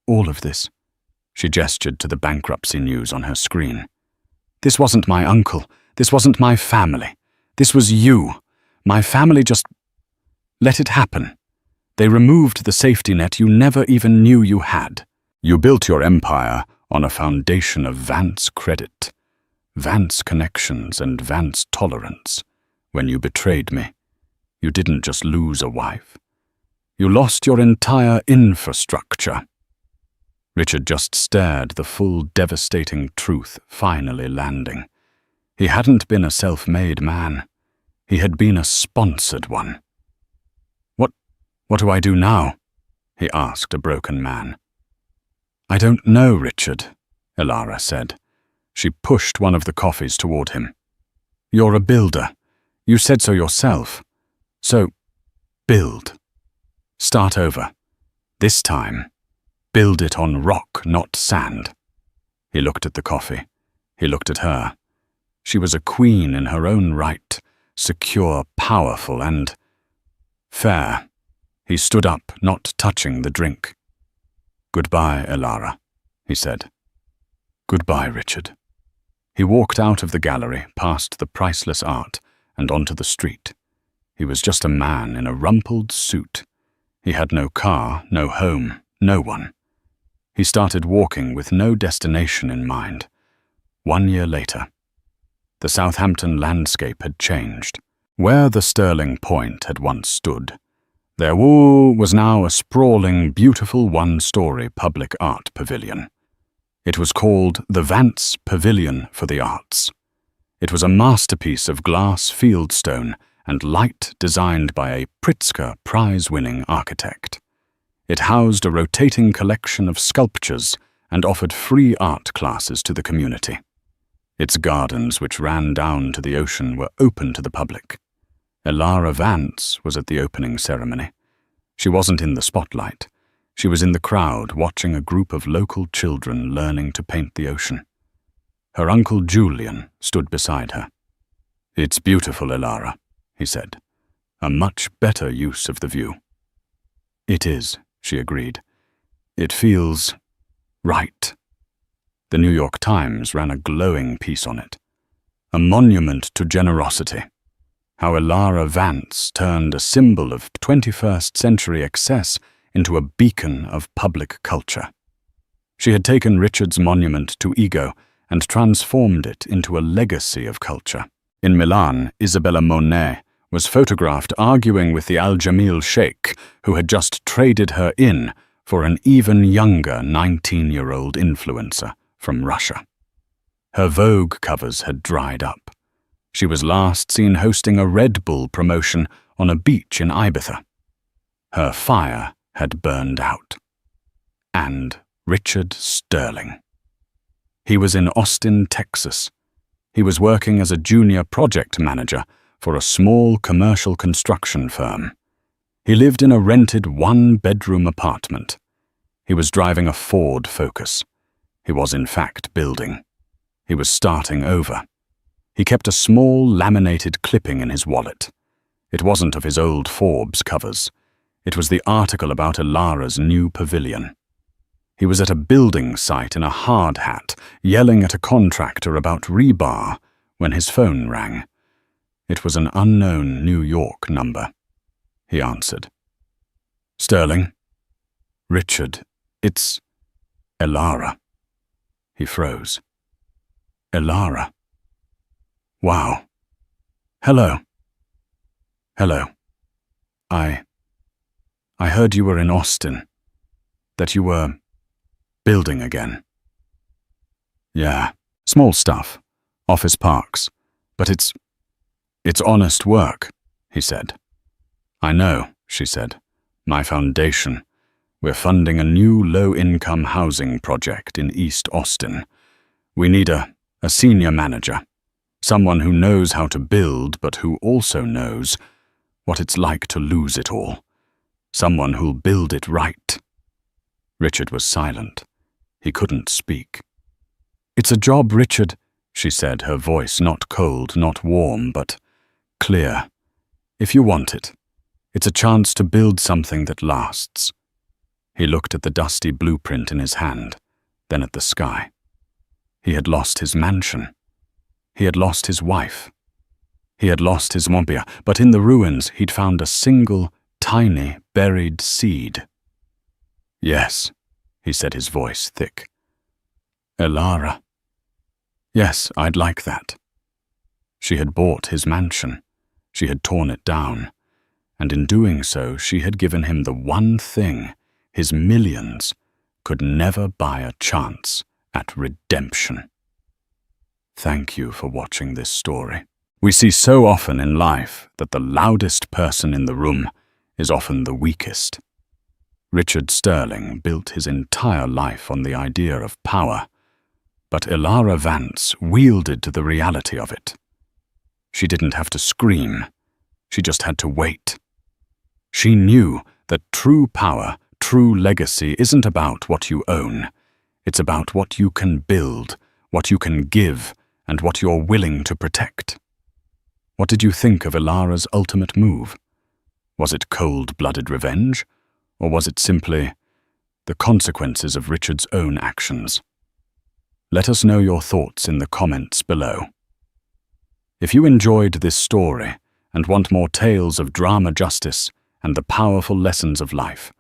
All of this, she gestured to the bankruptcy news on her screen. "This wasn't my uncle. This wasn't my family. This was you. My family just let it happen. They removed the safety net you never even knew you had. You built your empire on a foundation of Vance credit, Vance connections, and Vance tolerance. When you betrayed me, you didn't just lose a wife. You lost your entire infrastructure." Richard just stared, the full, devastating truth finally landing. He hadn't been a self-made man. He had been a sponsored one. What do I do now?" he asked, a broken man. "I don't know, Richard," Elara said. She pushed one of the coffees toward him. "You're a builder. You said so yourself. So, build. Start over. This time, build it on rock, not sand. He looked at the coffee. He looked at her. She was a queen in her own right, secure, powerful, and fair. He stood up, not touching the drink. Goodbye, Elara, he said. Goodbye, Richard. He walked out of the gallery, past the priceless art, and onto the street. He was just a man in a rumpled suit. He had no car, no home, no one. He started walking with no destination in mind. 1 year later, the Southampton landscape had changed. Where the Sterling Point had once stood, there was now a sprawling, beautiful one-story public art pavilion. It was called the Vance Pavilion for the Arts. It was a masterpiece of glass fieldstone and light designed by a Pritzker prize-winning architect. It housed a rotating collection of sculptures and offered free art classes to the community. Its gardens, which ran down to the ocean, were open to the public. Elara Vance was at the opening ceremony. She wasn't in the spotlight. She was in the crowd watching a group of local children learning to paint the ocean. Her uncle Julian stood beside her. It's beautiful, Elara, he said. A much better use of the view. It is, she agreed. It feels right. The New York Times ran a glowing piece on it. A monument to generosity. How Elara Vance turned a symbol of 21st century excess into a beacon of public culture. She had taken Richard's monument to ego and transformed it into a legacy of culture. In Milan, Isabella Monet was photographed arguing with the Al-Jamil Sheikh, who had just traded her in for an even younger 19-year-old influencer from Russia. Her Vogue covers had dried up. She was last seen hosting a Red Bull promotion on a beach in Ibiza. Her fire had burned out. And Richard Sterling. He was in Austin, Texas. He was working as a junior project manager for a small commercial construction firm. He lived in a rented one-bedroom apartment. He was driving a Ford Focus. He was in fact building. He was starting over. He kept a small laminated clipping in his wallet. It wasn't of his old Forbes covers. It was the article about Elara's new pavilion. He was at a building site in a hard hat, yelling at a contractor about rebar, when his phone rang. It was an unknown New York number. He answered. Sterling? Richard, it's Elara. He froze. Elara. Wow. Hello. Hello. I heard you were in Austin, that you were building again. Yeah, small stuff, office parks, but it's honest work, he said. I know, she said. My foundation. We're funding a new low-income housing project in East Austin. We need a senior manager, someone who knows how to build but who also knows what it's like to lose it all. Someone who'll build it right. Richard was silent. He couldn't speak. It's a job, Richard, she said, her voice not cold, not warm, but clear. If you want it, it's a chance to build something that lasts. He looked at the dusty blueprint in his hand, then at the sky. He had lost his mansion. He had lost his wife. He had lost his Montpellier, but in the ruins he'd found a single, tiny, buried seed. Yes, he said, his voice thick. Elara. Yes, I'd like that. She had bought his mansion. She had torn it down. And in doing so, she had given him the one thing his millions could never buy a chance at redemption. Thank you for watching this story. We see so often in life that the loudest person in the room is often the weakest. Richard Sterling built his entire life on the idea of power, but Elara Vance wielded the reality of it. She didn't have to scream. She just had to wait. She knew that true power, true legacy isn't about what you own. It's about what you can build, what you can give, and what you're willing to protect. What did you think of Ilara's ultimate move? Was it cold-blooded revenge, or was it simply the consequences of Richard's own actions? Let us know your thoughts in the comments below. If you enjoyed this story and want more tales of drama justice and the powerful lessons of life,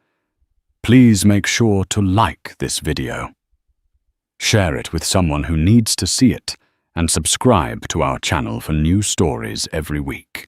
please make sure to like this video. Share it with someone who needs to see it, and subscribe to our channel for new stories every week.